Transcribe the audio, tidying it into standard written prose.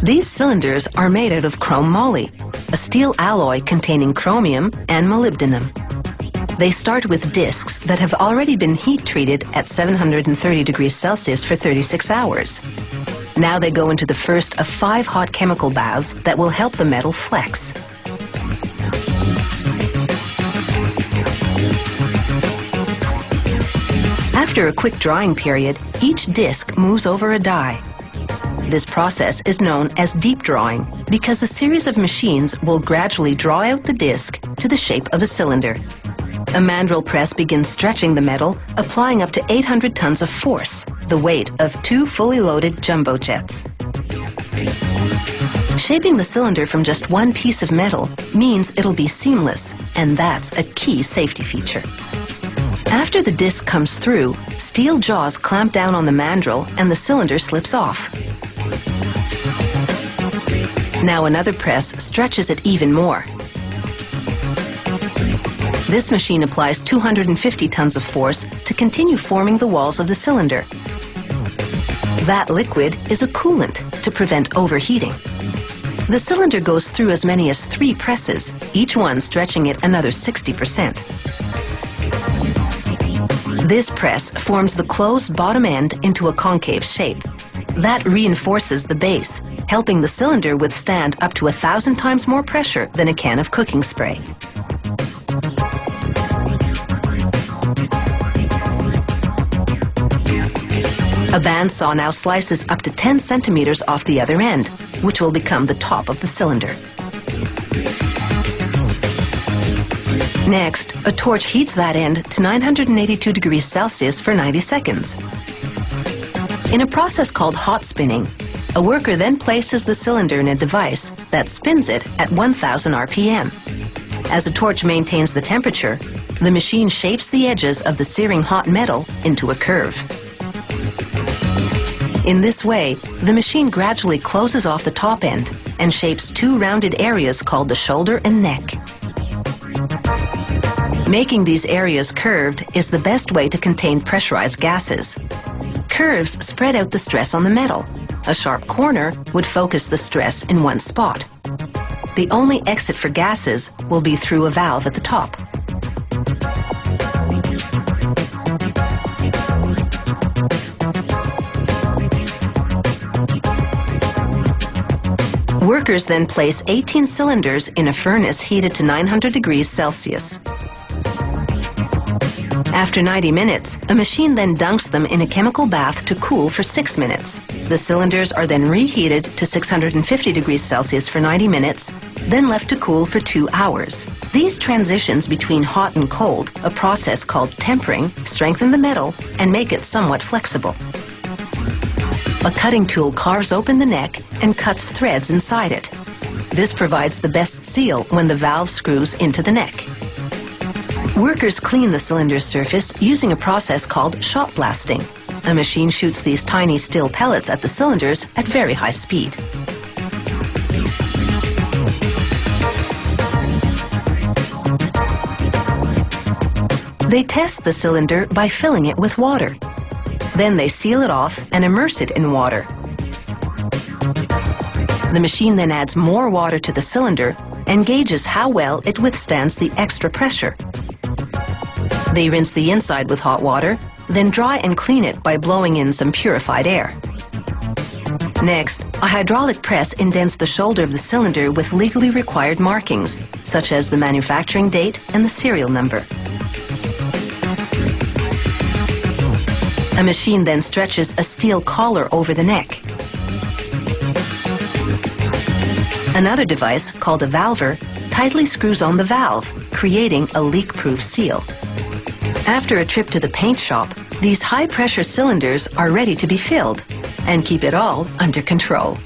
These cylinders are made out of chrome moly, a steel alloy containing chromium and molybdenum. They start with discs that have already been heat treated at 730 degrees Celsius for 36 hours. Now they go into the first of 5 hot chemical baths that will help the metal flex. After a quick drying period, each disc moves over a die. This process is known as deep drawing because a series of machines will gradually draw out the disc to the shape of a cylinder. A mandrel press begins stretching the metal, applying up to 800 tons of force, the weight of 2 fully loaded jumbo jets. Shaping the cylinder from just one piece of metal means it'll be seamless, and that's a key safety feature. After the disc comes through, steel jaws clamp down on the mandrel and the cylinder slips off. Now another press stretches it even more. This machine applies 250 tons of force to continue forming the walls of the cylinder. That liquid is a coolant to prevent overheating. The cylinder goes through as many as 3 presses, each one stretching it another 60%. This press forms the closed bottom end into a concave shape. That reinforces the base, helping the cylinder withstand up to 1,000 times more pressure than a can of cooking spray. A bandsaw now slices up to 10 centimeters off the other end, which will become the top of the cylinder. Next, a torch heats that end to 982 degrees Celsius for 90 seconds. In a process called hot spinning, a worker then places the cylinder in a device that spins it at 1,000 RPM. As the torch maintains the temperature, the machine shapes the edges of the searing hot metal into a curve. In this way, the machine gradually closes off the top end and shapes 2 rounded areas called the shoulder and neck. Making these areas curved is the best way to contain pressurized gases. Curves spread out the stress on the metal. A sharp corner would focus the stress in one spot. The only exit for gases will be through a valve at the top. Workers then place 18 cylinders in a furnace heated to 900 degrees Celsius. After 90 minutes, a machine then dunks them in a chemical bath to cool for 6 minutes. The cylinders are then reheated to 650 degrees Celsius for 90 minutes, then left to cool for 2 hours. These transitions between hot and cold, a process called tempering, strengthen the metal and make it somewhat flexible. A cutting tool carves open the neck and cuts threads inside it. This provides the best seal when the valve screws into the neck. Workers clean the cylinder surface using a process called shot blasting. A machine shoots these tiny steel pellets at the cylinders at very high speed. They test the cylinder by filling it with water. Then they seal it off and immerse it in water. The machine then adds more water to the cylinder and gauges how well it withstands the extra pressure. They rinse the inside with hot water, then dry and clean it by blowing in some purified air. Next, a hydraulic press indents the shoulder of the cylinder with legally required markings, such as the manufacturing date and the serial number. A machine then stretches a steel collar over the neck. Another device, called a valver, tightly screws on the valve, creating a leak-proof seal. After a trip to the paint shop, these high-pressure cylinders are ready to be filled and keep it all under control.